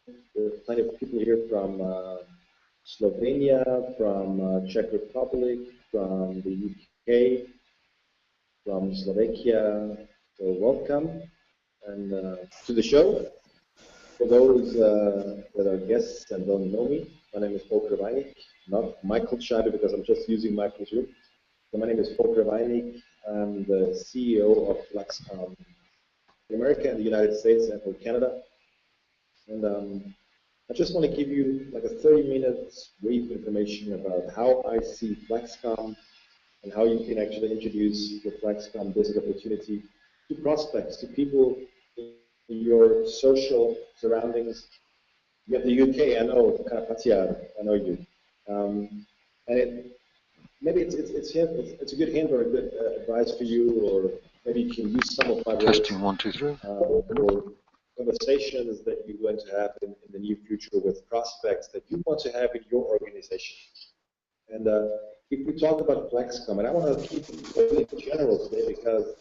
There are plenty of people here from Slovenia, from Czech Republic, from the UK, from Slovakia. So welcome and to the show. For those that are guests and don't know me, my name is Volker Weinig, not Michael Scheibe because I'm just using Michael's room. So my name is Volker Weinig. I'm the CEO of Flaxcom in America and the United States and for Canada. And I just want to give you like a 30-minute brief information about how I see Flaxcom and how you can actually introduce the Flaxcom business opportunity to prospects, to people in your social surroundings. You have the UK, I know, Carpathia, I know you. And maybe it's a good hint or a good advice for you, or maybe you can use some of my words. Testing 1, 2, 3. For conversations that you're going to have in the near future with prospects that you want to have in your organization. And if we talk about Flaxcom, and I want to keep it really general today because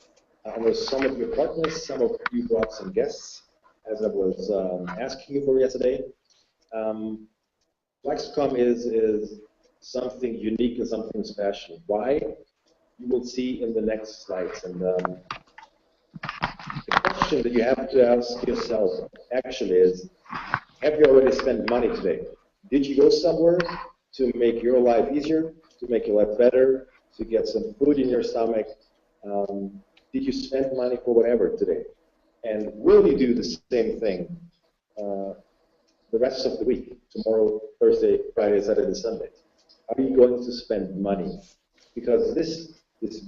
I know some of your partners, some of you brought some guests, as I was asking you for yesterday. Flaxcom is something unique and something special. Why? You will see in the next slides. And the question that you have to ask yourself actually is, have you already spent money today? Did you go somewhere to make your life easier, to make your life better, to get some food in your stomach? Did you spend money for whatever today? And will you do the same thing the rest of the week, tomorrow, Thursday, Friday, Saturday, Sunday? Are you going to spend money? Because this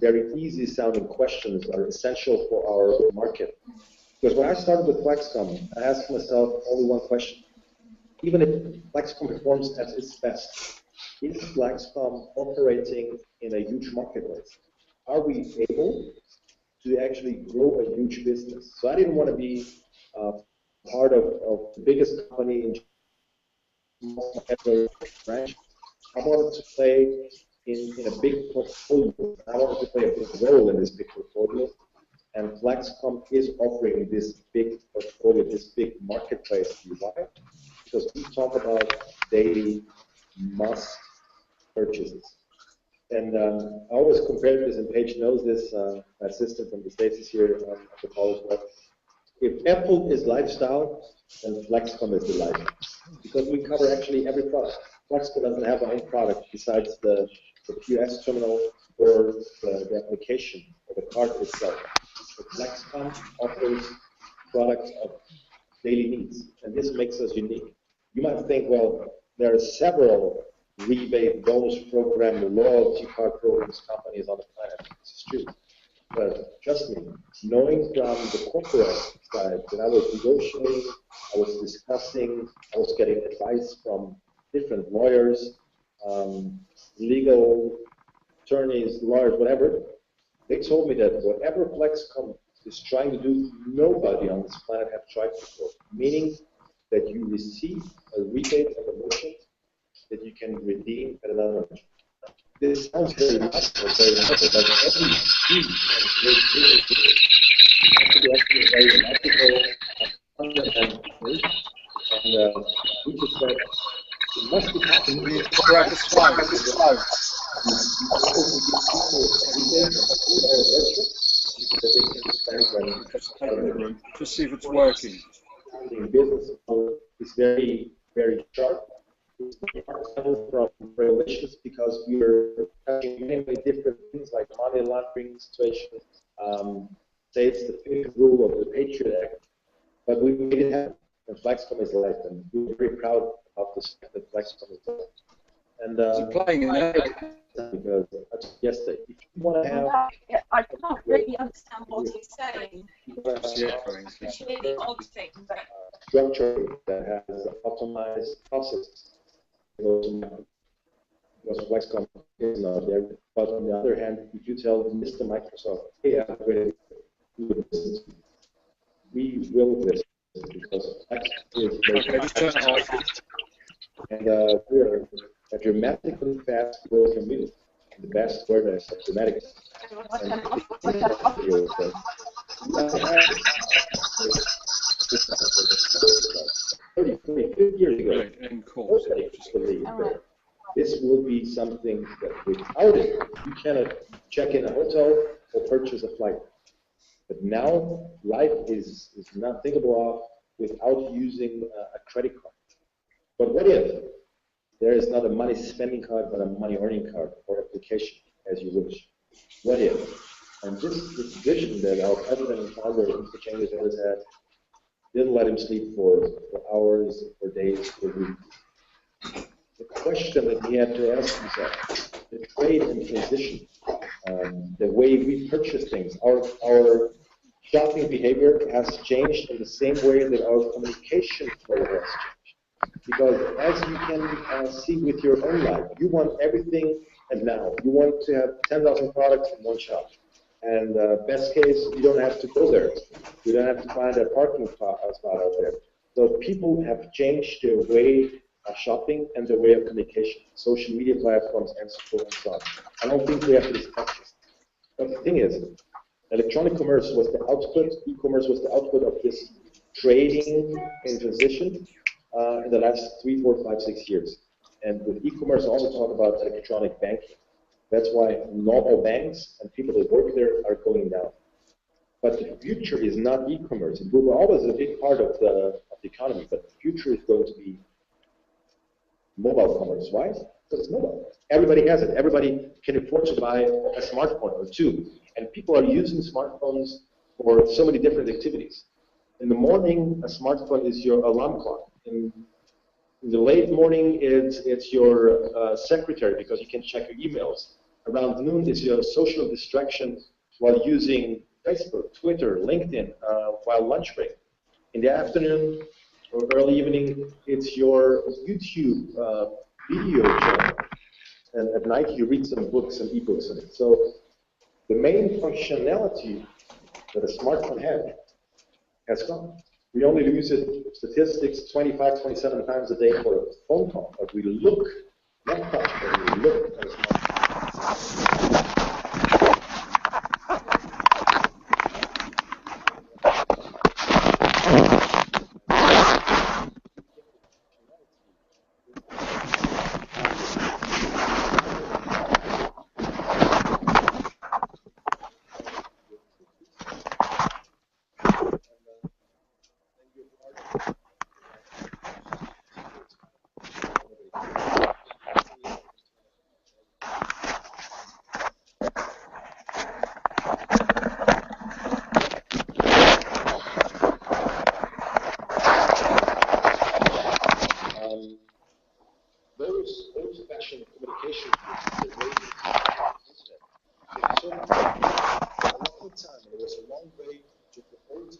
very easy sounding questions are essential for our market. Because when I started with Flaxcom, I asked myself only one question. Even if Flaxcom performs at its best, is Flaxcom operating in a huge marketplace? Are we able to actually grow a huge business? So I didn't want to be part of the biggest company in branch. I wanted to play in a big portfolio. I wanted to play a big role in this big portfolio. And Flaxcom is offering this big portfolio, this big marketplace to you. Why? Because we talk about daily must purchases. And I always compare this, and Paige knows this, my assistant from the States is here on the call as well. If Apple is lifestyle, then Flaxcom is the life. Because we cover actually every product. Flaxcom doesn't have a own product besides the POS terminal or the application or the card itself. But Flaxcom offers products of daily needs, and this makes us unique. You might think, well, there are several rebate, bonus program, loyalty card programs companies on the planet. This is true. But trust me, knowing from the corporate side that I was negotiating, I was discussing, I was getting advice from different lawyers, legal attorneys, lawyers, whatever, they told me that whatever Flaxcom is trying to do, nobody on this planet have tried before. Meaning that you receive a rebate of a merchant that you can redeem at another merchant. This sounds very magical, very magical, but every deed has to be actually very magical and we just said it must be possible. To see if it's working. The business is very, very sharp. It's from regulations because we are touching many different things like money laundering situations. Say it's the fifth rule of the Patriot Act, but we made it happen. And Flaxcom is life, and we're very proud of the fact that Flaxcom is life. And because yesterday, if you want to have, I can't really understand what he's saying. It's really odd thing, but structure that has optimized processes. Because Flaxcom is not there. But on the other hand, if you tell Mr. Microsoft, hey, I'm ready to do this, we will listen because Flaxcom is very and we are a dramatically fast growing community. The best word is dramatic. 30, 40, 50 years ago, Right, end course. nobody believed that this will be something that without it, you cannot check in a hotel or purchase a flight. But now, life is not thinkable of without using a credit card. But what if there is not a money spending card, but a money earning card or application, as you wish? What if? And this vision that our president and founder, Mr. Cengiz, always had, didn't let him sleep for hours, for days, for weeks. The question that he had to ask himself, the trade and transition, the way we purchase things, our shopping behavior has changed in the same way that our communication flow has changed. Because as you can see with your own life, you want everything and now. You want to have 10,000 products in one shop. And best case, you don't have to go there. You don't have to find a parking spot out there. So people have changed their way of shopping and their way of communication, social media platforms, and so forth and so on. I don't think we have to discuss this. But the thing is, electronic commerce was the output, e-commerce was the output of this trading in transition in the last 3, 4, 5, 6 years. And with e-commerce, I also talk about electronic banking. That's why normal banks and people that work there are going down. But the future is not e-commerce. It will be always a big part of the economy, but the future is going to be mobile commerce. Why? Because it's mobile. Everybody has it. Everybody can afford to buy a smartphone or two. And people are using smartphones for so many different activities. In the morning, a smartphone is your alarm clock. In the late morning, it's your secretary because you can check your emails. Around noon is your social distraction while using Facebook, Twitter, LinkedIn, while lunch break. In the afternoon or early evening, it's your YouTube video channel. And at night, you read some books and ebooks on it. So the main functionality that a smartphone has gone. We only use it, statistics, 25, 27 times a day for a phone call, but we look, not touch, but we look at a smartphone. Those fashion communication so a long time, it was a long way with the old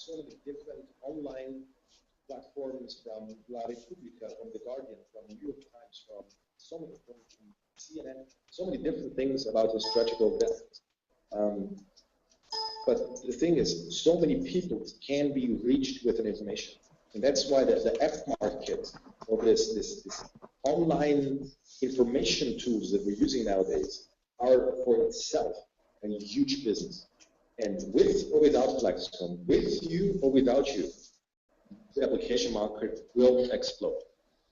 so many different online platforms from La Repubblica, from The Guardian, from New York Times, from so many from CNN, so many different things about his tragical death. But the thing is, so many people can be reached with an information. And that's why the app market, or this online information tools that we're using nowadays, are for itself a huge business. And with or without Flexcom, with you or without you, the application market will explode.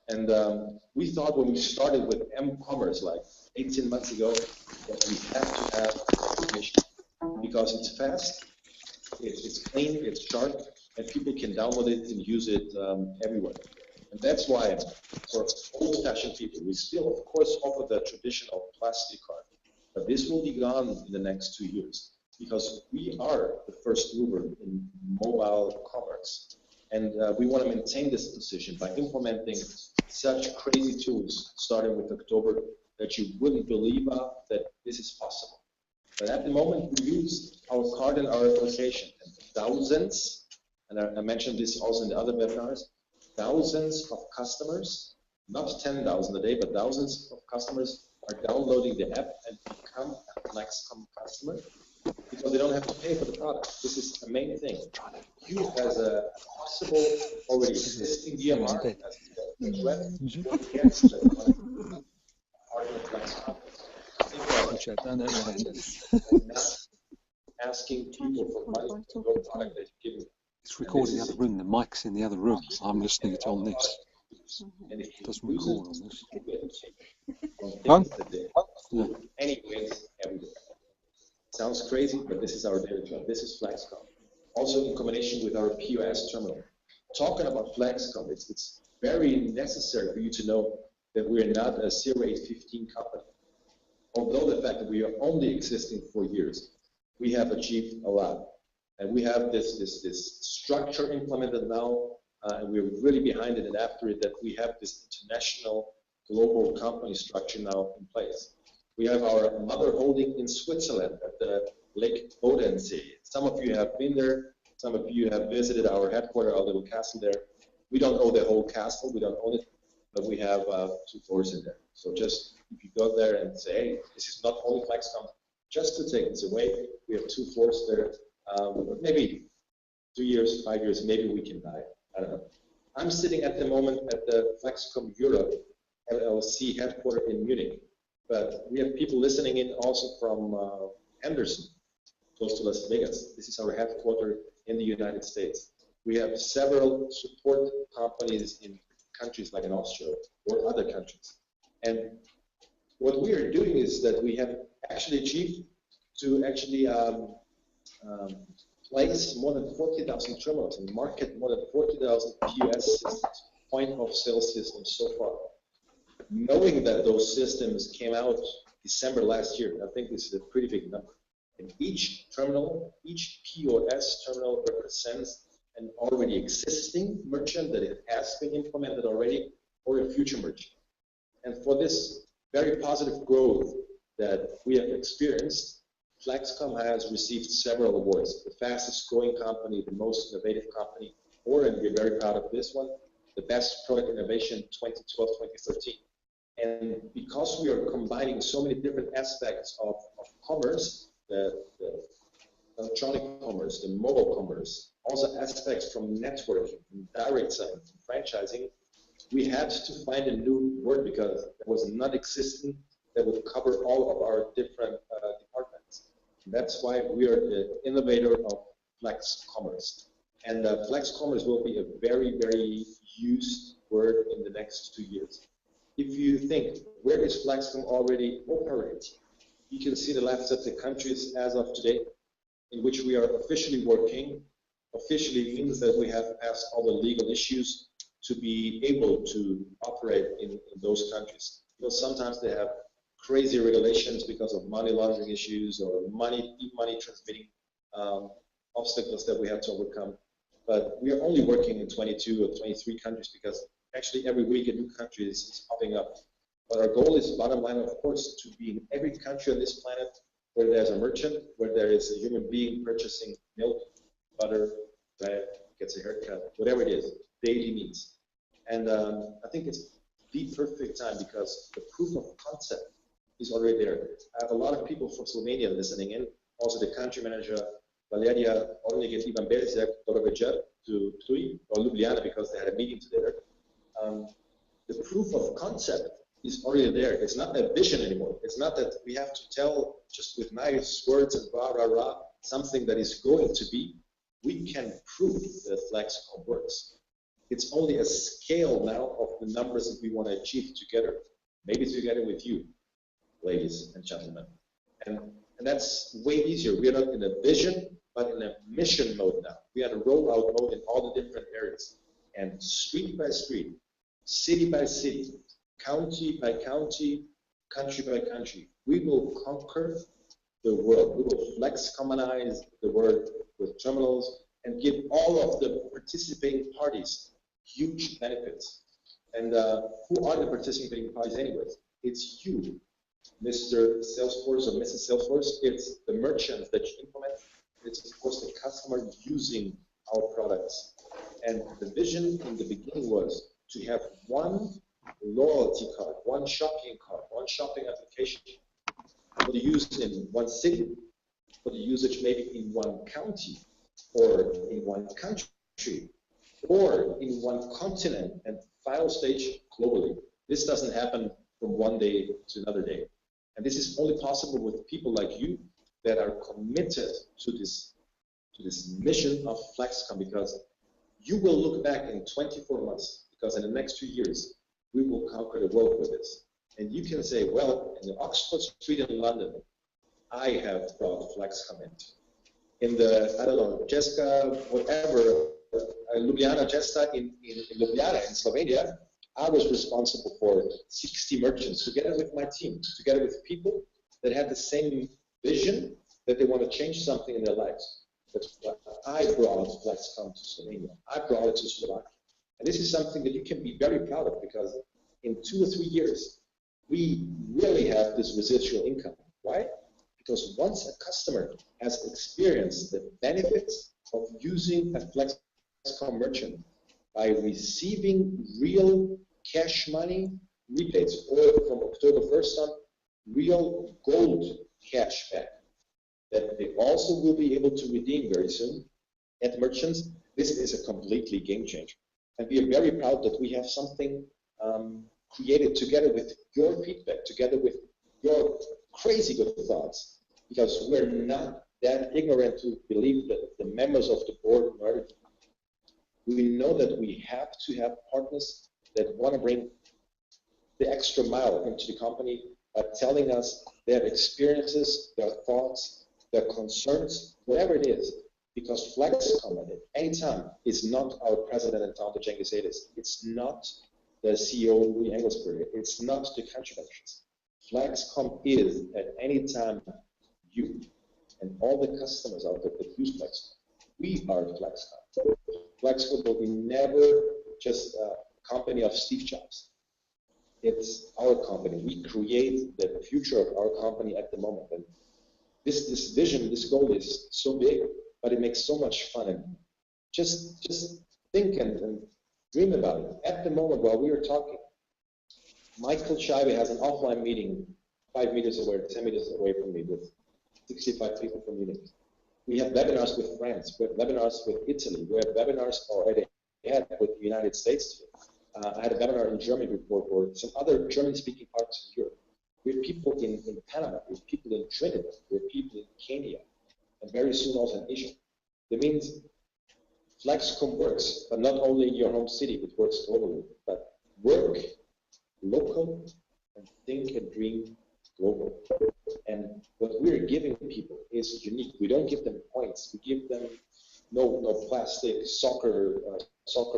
And we thought when we started with m-commerce like 18 months ago that we have to have application because it's fast, it's clean, it's sharp, and people can download it and use it everywhere. And that's why for old-fashioned people, we still, of course, offer the traditional plastic card, but this will be gone in the next 2 years. Because we are the first mover in mobile commerce. And we want to maintain this position by implementing such crazy tools, starting with October, that you wouldn't believe that this is possible. But at the moment, we use our card and our application, and thousands and I mentioned this also in the other webinars, thousands of customers, not 10,000 a day, but thousands of customers are downloading the app and become a Flexcom customer because they don't have to pay for the product. This is the main thing. You, as a possible already existing DMR, as a web, gets the partner Flexcom. Not asking people for money to go product that you give me. It's recording in the other room. The mic's in the other room. I'm listening it on this. It doesn't record on this. Huh? Yeah. Anyways, everywhere. Sounds crazy, but this is our daily job. This is Flexcom. Also in combination with our POS terminal. Talking about Flexcom, it's very necessary for you to know that we are not a 0815 company. Although the fact that we are only existing for years, we have achieved a lot. And we have this structure implemented now, and we're really behind it and after it, that we have this international global company structure now in place. We have our mother holding in Switzerland at the Lake Bodensee. Some of you have been there, some of you have visited our headquarters, our little castle there. We don't own the whole castle, we don't own it, but we have 2 floors in there. So just if you go there and say, hey, this is not only Flexcom, just to take this away, we have 2 floors there. Maybe 2 years, 5 years, maybe we can buy. I don't know. I'm sitting at the moment at the Flexcom Europe LLC headquarters in Munich, but we have people listening in also from Henderson, close to Las Vegas. This is our headquarters in the United States. We have several support companies in countries like in Austria or other countries. And what we are doing is that we have actually achieved to actually place more than 40,000 terminals and market more than 40,000 POS systems, point of sale systems so far. Knowing that those systems came out December last year, I think this is a pretty big number. And each terminal, each POS terminal represents an already existing merchant that it has been implemented already or a future merchant. And for this very positive growth that we have experienced, Flexcom has received several awards. The fastest growing company, the most innovative company, or, and we're very proud of this one, the best product innovation 2012-2013. And because we are combining so many different aspects of commerce, the electronic commerce, the mobile commerce, also aspects from networking, from direct selling, from franchising, we had to find a new word because there was not existing that would cover all of our different departments. And that's why we are the innovator of Flex Commerce. And Flex Commerce will be a very, very used word in the next 2 years. If you think, where is Flexcom already operate? You can see the left set the countries as of today in which we are officially working. Officially means that we have passed all the legal issues to be able to operate in those countries. Because sometimes they have crazy regulations because of money laundering issues or money transmitting obstacles that we have to overcome. But we are only working in 22 or 23 countries because actually every week a new country is popping up. But our goal is, bottom line, of course, to be in every country on this planet where there's a merchant, where there is a human being purchasing milk, butter, bread, gets a haircut, whatever it is, daily needs. And I think it's the perfect time because the proof of concept is already there. I have a lot of people from Slovenia listening in, also the country manager, Valeria Ornik and Ivan Berzek, Dorovejer to Tui or Ljubljana because they had a meeting together. The proof of concept is already there. It's not a vision anymore. It's not that we have to tell just with nice words and rah, rah, rah, something that is going to be. We can prove that Flexcom works. It's only a scale now of the numbers that we want to achieve together, maybe together with you, ladies and gentlemen. And that's way easier. We are not in a vision, but in a mission mode now. We are in a rollout mode in all the different areas. And street by street, city by city, county by county, country by country, we will conquer the world. We will Flexcomanize the world with terminals and give all of the participating parties huge benefits. And who are the participating parties anyways? It's you, Mr. Salesforce or Mrs. Salesforce. It's the merchants that you implement. It's of course the customer using our products. And the vision in the beginning was to have one loyalty card, one shopping card, one shopping application for the use in one city, for the usage maybe in one county, or in one country, or in one continent, and final stage globally. This doesn't happen from one day to another day. And this is only possible with people like you that are committed to this mission of Flexcom, because you will look back in 24 months, because in the next 2 years, we will conquer the world with this. And you can say, well, in the Oxford Street in London, I have brought Flexcom in the, I don't know, Jeska, whatever, Ljubljana Jesta in Ljubljana in Slovenia, I was responsible for 60 merchants together with my team, together with people that had the same vision, that they want to change something in their lives. That's why I brought Flexcom to Slovenia. I brought it to Slovakia. And this is something that you can be very proud of, because in 2 or 3 years, we really have this residual income. Why? Because once a customer has experienced the benefits of using a Flexcom merchant by receiving real cash money rebates, or from October 1st on, real gold cash back, that they also will be able to redeem very soon at merchants, this is a completely game changer. And we are very proud that we have something created together with your feedback, together with your crazy good thoughts, because we're not that ignorant to believe that the members of the board are. We know that we have to have partners that want to bring the extra mile into the company by telling us their experiences, their thoughts, their concerns, whatever it is. Because Flexcom at any time is not our president and founder Cengiz. It's not the CEO Louis Engelsberger. It's not the country managers. Flexcom is at any time you and all the customers out there that use Flexcom. We are Flexcom. Flexcom will be never just a company of Steve Jobs. It's our company. We create the future of our company at the moment. And this vision, this goal is so big, but it makes so much fun. And just think and dream about it. At the moment while we are talking, Michael Scheibe has an offline meeting 5 meters away, 10 meters away from me with 65 people from Munich. We have webinars with France, we have webinars with Italy, we have webinars already with the United States. I had a webinar in Germany before for some other German-speaking parts of Europe. We have people in Panama, we have people in Trinidad, we have people in Kenya, and very soon also in Asia. That means Flexcom works, but not only in your home city, it works globally. But work local and think and dream global. And what we're giving people is unique. We don't give them points. We give them no plastic soccer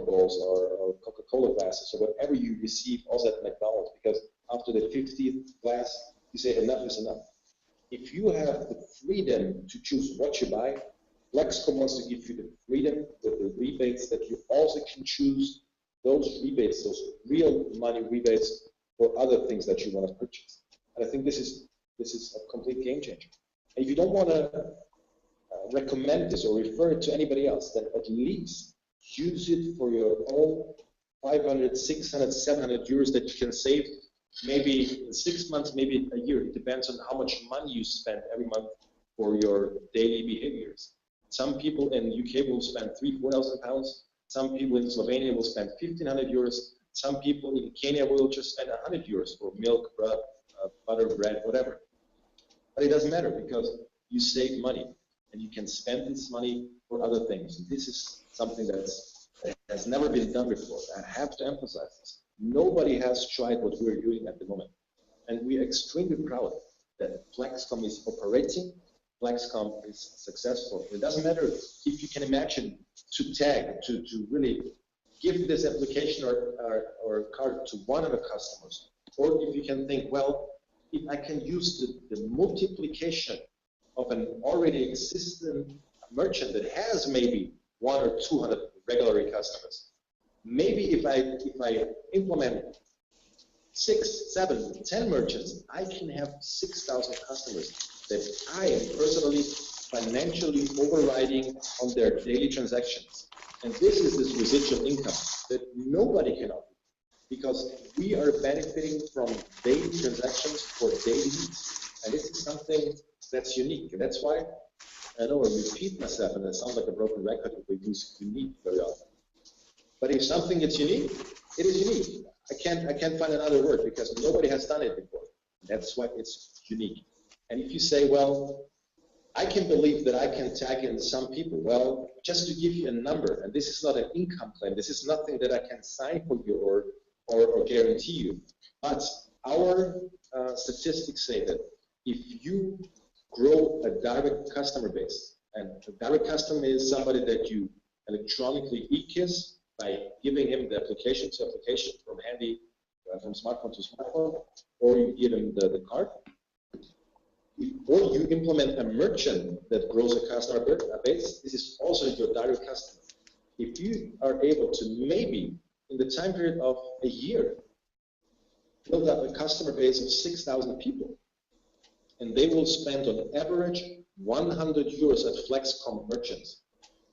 balls or Coca-Cola glasses or whatever you receive also at McDonald's, because after the 50th glass, you say enough is enough. If you have the freedom to choose what you buy, Flexcom wants to give you the freedom with the rebates that you also can choose those rebates, those real money rebates for other things that you want to purchase. And I think this is a complete game changer. And if you don't want to recommend this or refer it to anybody else, then at least use it for your own 500, 600, 700 euros that you can save maybe in 6 months, maybe a year. It depends on how much money you spend every month for your daily behaviors. Some people in the UK will spend 3,000, 4,000 pounds. Some people in Slovenia will spend 1,500 euros. Some people in Kenya will just spend 100 euros for milk, bread, butter, bread, whatever. But it doesn't matter because you save money and you can spend this money for other things. And this is something that has never been done before. I have to emphasize this. Nobody has tried what we're doing at the moment. And we are extremely proud that Flexcom is operating, Flexcom is successful. It doesn't matter if you can imagine to tag, to really give this application or card to one of the customers, or if you can think, well, if I can use the multiplication of an already existing merchant that has maybe 100 or 200 regular customers, maybe if I implement 6, 7, 10 merchants, I can have 6,000 customers that I am personally financially overriding on their daily transactions. And this is this residual income that nobody can offer, because we are benefiting from daily transactions for daily needs. And this is something that's unique. And that's why I know I repeat myself, and I sound like a broken record if we use unique very often. But if something is unique, it is unique. I can't find another word, because nobody has done it before. That's why it's unique. And if you say, well, I can believe that I can tag in some people. Well, just to give you a number, and this is not an income claim, this is nothing that I can sign for you or guarantee you. But our statistics say that if you grow a direct customer base, and a direct customer is somebody that you electronically e-kiss by giving him the application to application from from smartphone to smartphone, or you give him the card, or you implement a merchant that grows a customer base, this is also your direct customer. If you are able to maybe, in the time period of a year, build up a customer base of 6,000 people, and they will spend on average 100 euros at Flexcom merchants,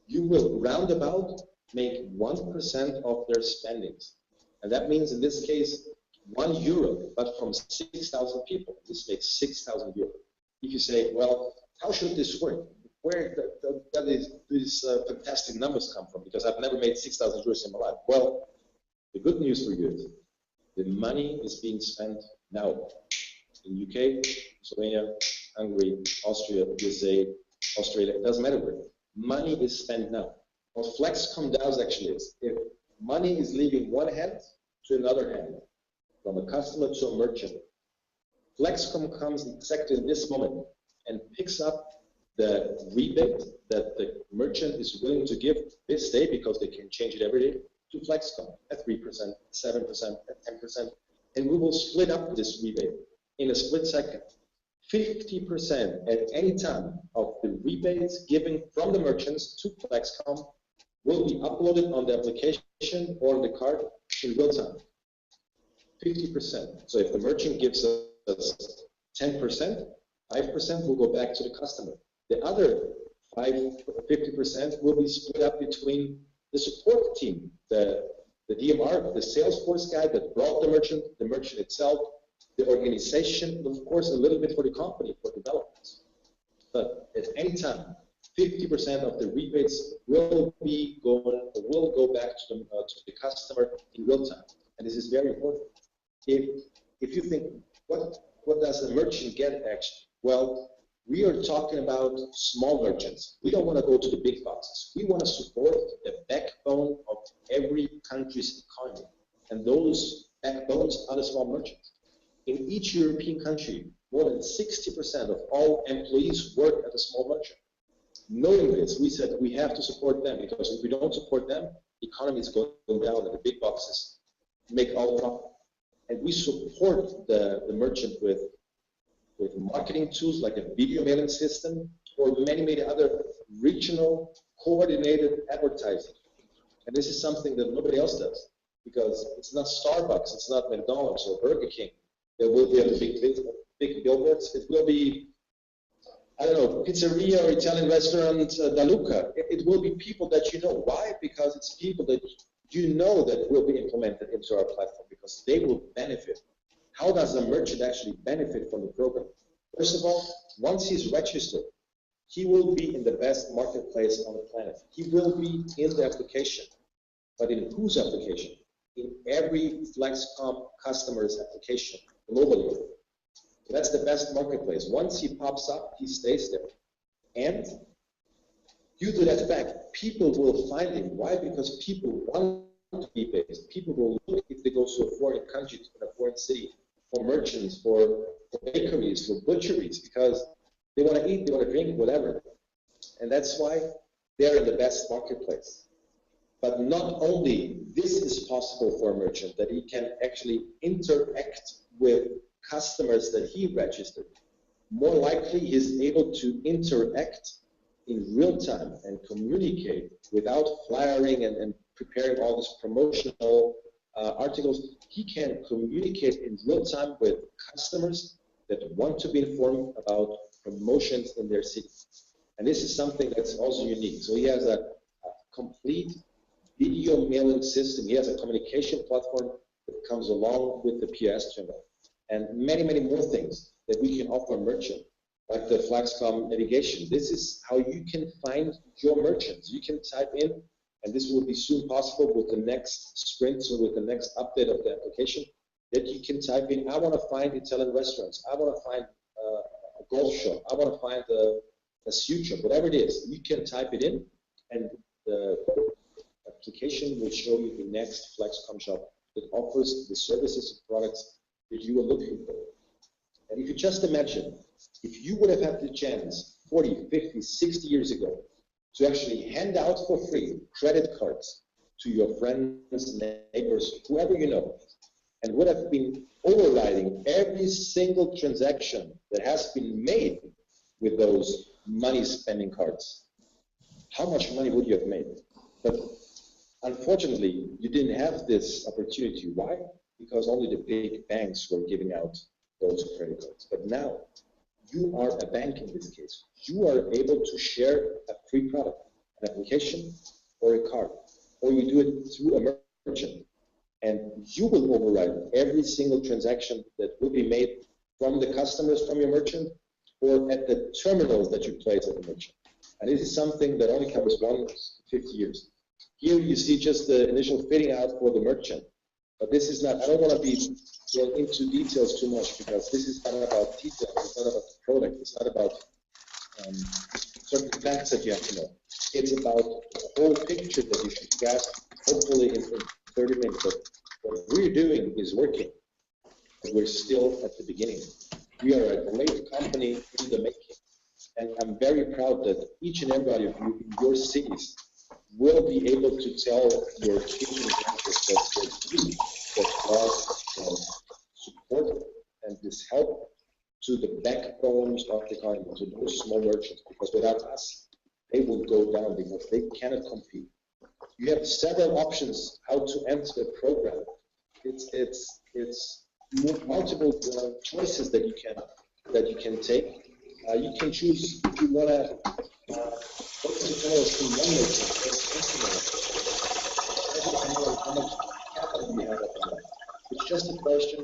you will roundabout make 1% of their spendings. And that means in this case, €1, but from 6,000 people, this makes 6,000 euros. If you say, well, how should this work? Where do these fantastic numbers come from? Because I've never made 6,000 euros in my life. Well, the good news for you is the money is being spent now in UK, Slovenia, Hungary, Austria, USA, Australia. It doesn't matter where. Money is spent now. What Flexcom does actually is, if money is leaving one hand to another hand, from a customer to a merchant, Flexcom comes exactly in this moment and picks up the rebate that the merchant is willing to give this day, because they can change it every day, to Flexcom at 3%, 7%, at 10%, and we will split up this rebate in a split second. 50% at any time of the rebates given from the merchants to Flexcom will be uploaded on the application or the card in real time. 50%. So if the merchant gives us 10%, 5% will go back to the customer. The other 50% will be split up between the support team, the DMR, the Salesforce guy that brought the merchant itself, the organization, and of course a little bit for the company, for development. But at any time, 50% of the rebates will go back to the customer in real time. And this is very important. If you think, what does a merchant get actually? Well, we are talking about small merchants. We don't want to go to the big boxes. We want to support the backbone of every country's economy. And those backbones are the small merchants. In each European country, more than 60% of all employees work at a small merchant. Knowing this, we said we have to support them, because if we don't support them, the economy is going down and the big boxes make all the profit. And we support the merchant with marketing tools like a video mailing system, or many other regional coordinated advertising. And this is something that nobody else does, because it's not Starbucks, it's not McDonald's or Burger King that will be on the big billboards. It will be, I don't know, pizzeria or Italian restaurant Da Luca. It will be people that you know. Why? Because it's people that you know that will be implemented into our platform, because they will benefit. How does a merchant actually benefit from the program? First of all, once he's registered, he will be in the best marketplace on the planet. He will be in the application. But in whose application? In every Flexcom customer's application globally. So that's the best marketplace. Once he pops up, he stays there. And due to that fact, people will find him. Why? Because people want to be based. People will look, if they go to a foreign country, to a foreign city, for merchants, for bakeries, for butcheries, because they want to eat, they want to drink, whatever. And that's why they're in the best marketplace. But not only this is possible for a merchant, that he can actually interact with customers that he registered. More likely, he's able to interact in real time and communicate without flyering and preparing all these promotional articles. He can communicate in real time with customers that want to be informed about promotions in their city. And this is something that's also unique. So he has a complete video mailing system. He has a communication platform that comes along with the POS terminal, and many, many more things that we can offer a merchant, like the Flaxcom navigation. This is how you can find your merchants. You can type in, and this will be soon possible with the next sprint or with the next update of the application, that you can type in, I want to find Italian restaurants, I want to find a golf shop, I want to find a suit shop, whatever it is. You can type it in, and the application will show you the next Flaxcom shop that offers the services and products that you are looking for. And if you just imagine, if you would have had the chance 40, 50, 60 years ago to actually hand out for free credit cards to your friends, neighbors, whoever you know, and would have been overriding every single transaction that has been made with those money spending cards, how much money would you have made? But unfortunately, you didn't have this opportunity. Why? Because only the big banks were giving out those credit cards. But now, you are a bank in this case. You are able to share a free product, an application or a card, or you do it through a merchant. And you will override every single transaction that will be made from the customers from your merchant or at the terminals that you place at the merchant. And this is something that only covers 50 years. Here you see just the initial fitting out for the merchant. But this is not, I don't want to be going into details too much because this is not about details, it's not about the product, it's not about certain facts that you have to know. It's about the whole picture that you should grasp, hopefully in 30 minutes. But what we're doing is working. We're still at the beginning. We are a great company in the making. And I'm very proud that each and everybody of you in your cities will be able to tell your kitchen executives that are support and this help to the backbones of the economy, to those small merchants, because without us, they will go down because they cannot compete. You have several options how to enter the program. It's multiple choices that you can take. You can choose if you want to what to tell us from one how much capital you have at the moment. It's just a question,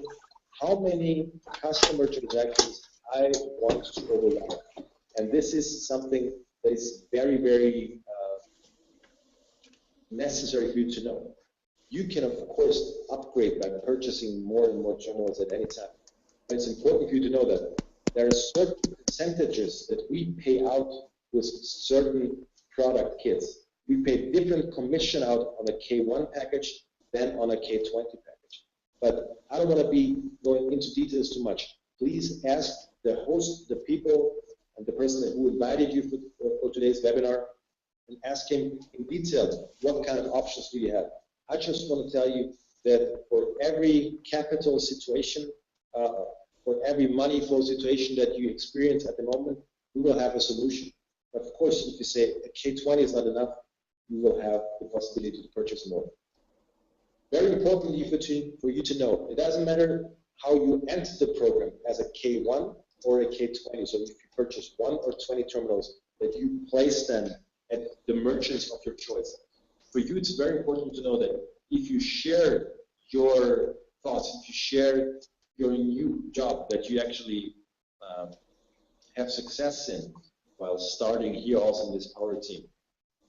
how many customer transactions I want to override. And this is something that is very, very necessary for you to know. You can, of course, upgrade by purchasing more and more terminals at any time. But it's important for you to know that there are certain percentages that we pay out with certain product kits. We pay different commission out on a K1 package than on a K20 package. But I don't want to be going into details too much. Please ask the host, the people, and the person who invited you for today's webinar, and ask him in detail what kind of options do you have. I just want to tell you that for every capital situation, for every money flow situation that you experience at the moment, we will have a solution. But of course, if you say a K20 is not enough, you will have the possibility to purchase more. Very importantly for you to know, it doesn't matter how you enter the program as a K1 or a K20. So if you purchase 1 or 20 terminals, that you place them at the merchants of your choice. For you, it's very important to know that if you share your thoughts, if you share your new job that you actually have success in while starting here also in this power team,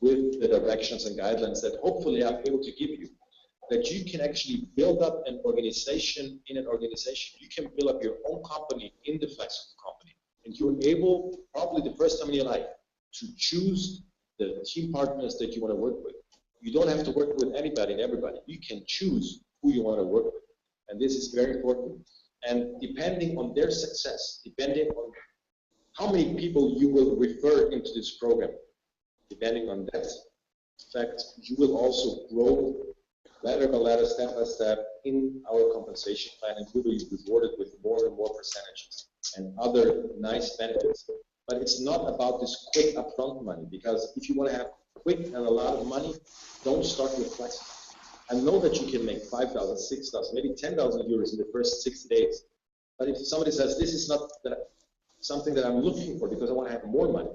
with the directions and guidelines that hopefully I'm able to give you, that you can actually build up an organization in an organization. You can build up your own company in the Flaxcom company. And you're able, probably the first time in your life, to choose the team partners that you want to work with. You don't have to work with anybody and everybody. You can choose who you want to work with. And this is very important. And depending on their success, depending on how many people you will refer into this program, depending on that fact, you will also grow ladder by ladder, step by step in our compensation plan, and you will be rewarded with more and more percentages and other nice benefits. But it's not about this quick upfront money, because if you want to have quick and a lot of money, don't start with Flaxcom. I know that you can make 5,000, 6,000, maybe 10,000 euros in the first 60 days. But if somebody says, this is not something that I'm looking for because I want to have more money,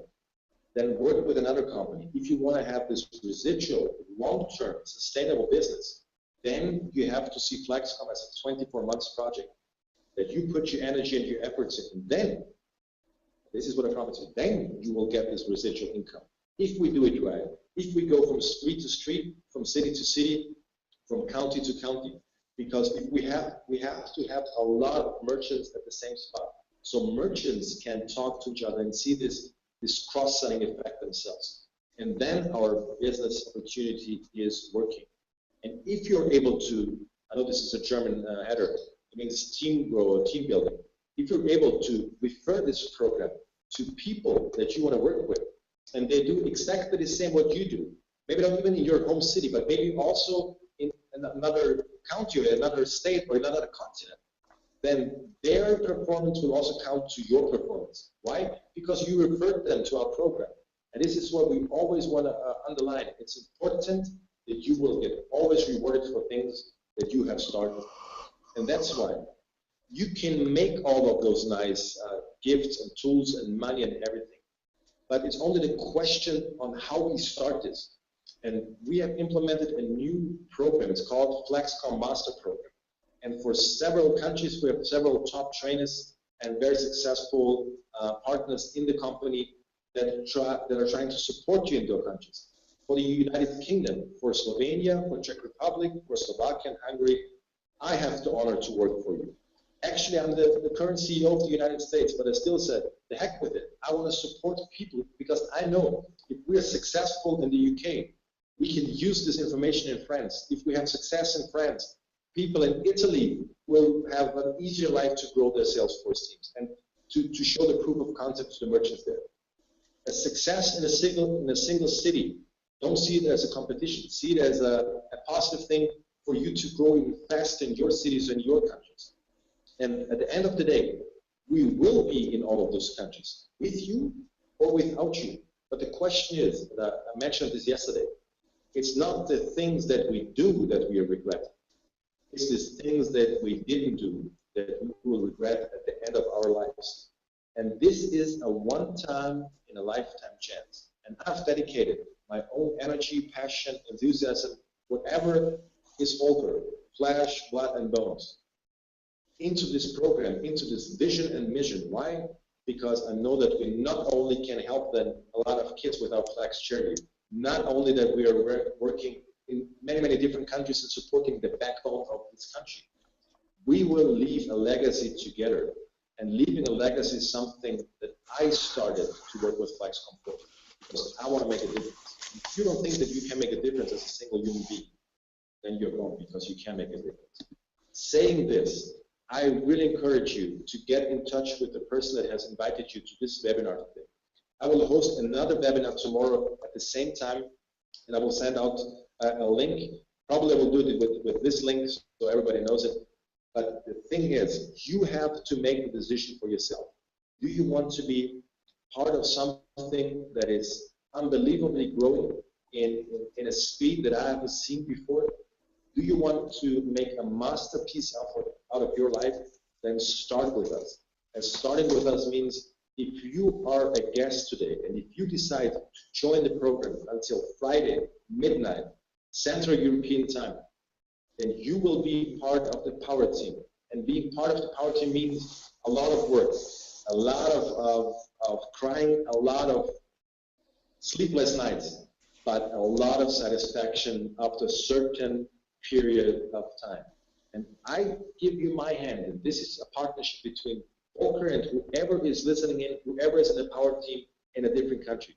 then work with another company. If you want to have this residual, long-term, sustainable business, then you have to see Flexcom as a 24 months project that you put your energy and your efforts in. And then, this is what I promise you, then you will get this residual income. If we do it right, if we go from street to street, from city to city, from county to county, because if we have to have a lot of merchants at the same spot. So merchants can talk to each other and see this cross-selling effect themselves. And then our business opportunity is working. And if you're able to, I know this is a German header, it means team grow, team building. If you're able to refer this program to people that you want to work with, and they do exactly the same what you do, maybe not even in your home city, but maybe also in another county or another state or another continent, then their performance will also count to your performance. Why? Because you referred them to our program. And this is what we always want to underline. It's important that you will get always rewarded for things that you have started. And that's why you can make all of those nice gifts and tools and money and everything. But it's only the question on how we start this. And we have implemented a new program. It's called Flexcom Master Program. And for several countries, we have several top trainers and very successful partners in the company that are trying to support you in those countries. For the United Kingdom, for Slovenia, for Czech Republic, for Slovakia and Hungary, I have the honor to work for you. Actually, I'm the current CEO of the United States, but I still said, the heck with it. I want to support people because I know if we're successful in the UK, we can use this information in France. If we have success in France, people in Italy will have an easier life to grow their Salesforce teams and to show the proof of concept to the merchants there. A success in a single city, don't see it as a competition. See it as a positive thing for you to grow even faster in your cities and your countries. And at the end of the day, we will be in all of those countries, with you or without you. But the question is, and I mentioned this yesterday, it's not the things that we do that we regret. It's the things that we didn't do that we will regret at the end of our lives. And this is a one-time in a lifetime chance. And I've dedicated my own energy, passion, enthusiasm, whatever is over, flesh, blood, and bones, into this program, into this vision and mission. Why? Because I know that we not only can help them, a lot of kids with our Flex charity, not only that we are working in many, many different countries and supporting the backbone of this country, we will leave a legacy together. And leaving a legacy is something that I started to work with Flexcom for, because I want to make a difference. If you don't think that you can make a difference as a single human being, then you're wrong, because you can make a difference. Saying this, I really encourage you to get in touch with the person that has invited you to this webinar today. I will host another webinar tomorrow at the same time, and I will send out a link. Probably I will do it with this link so everybody knows it. But the thing is, you have to make the decision for yourself. Do you want to be part of something that is unbelievably growing in a speed that I haven't seen before? Do you want to make a masterpiece out of your life? Then start with us. And starting with us means if you are a guest today and if you decide to join the program until Friday, midnight, Central European time, then you will be part of the power team. And being part of the power team means a lot of work, a lot of crying, a lot of sleepless nights, but a lot of satisfaction after a certain period of time. And I give you my hand, and this is a partnership between Volker and whoever is listening in, whoever is in the power team in a different country.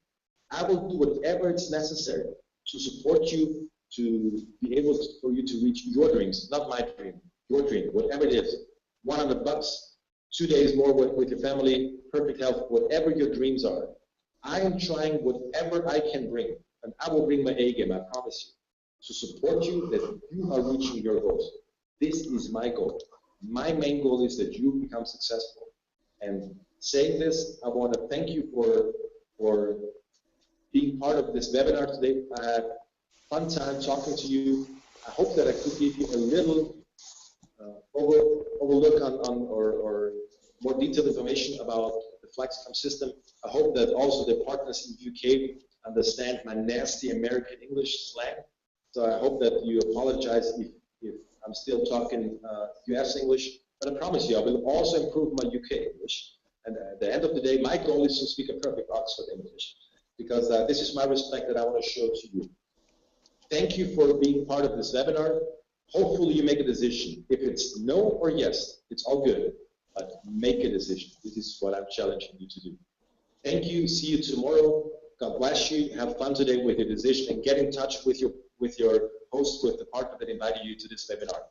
I will do whatever is necessary to support you, to be able for you to reach your dreams, not my dream, your dream, whatever it is. $100, 2 days more with your family, perfect health, whatever your dreams are. I am trying whatever I can bring, and I will bring my A game, I promise you, to support you that you are reaching your goals. This is my goal. My main goal is that you become successful. And saying this, I want to thank you for being part of this webinar today. I had fun time talking to you. I hope that I could give you a little overlook on or more detailed information about the the Flexcom system. I hope that also the partners in the UK understand my nasty American English slang. So I hope that you apologize if I'm still talking US English, but I promise you I will also improve my UK English. And at the end of the day, my goal is to speak a perfect Oxford English, because this is my respect that I want to show to you. Thank you for being part of this webinar. Hopefully you make a decision. If it's no or yes, it's all good, but make a decision. This is what I'm challenging you to do. Thank you. See you tomorrow. God bless you. Have fun today with your decision, and get in touch with your host, with the partner that invited you to this webinar.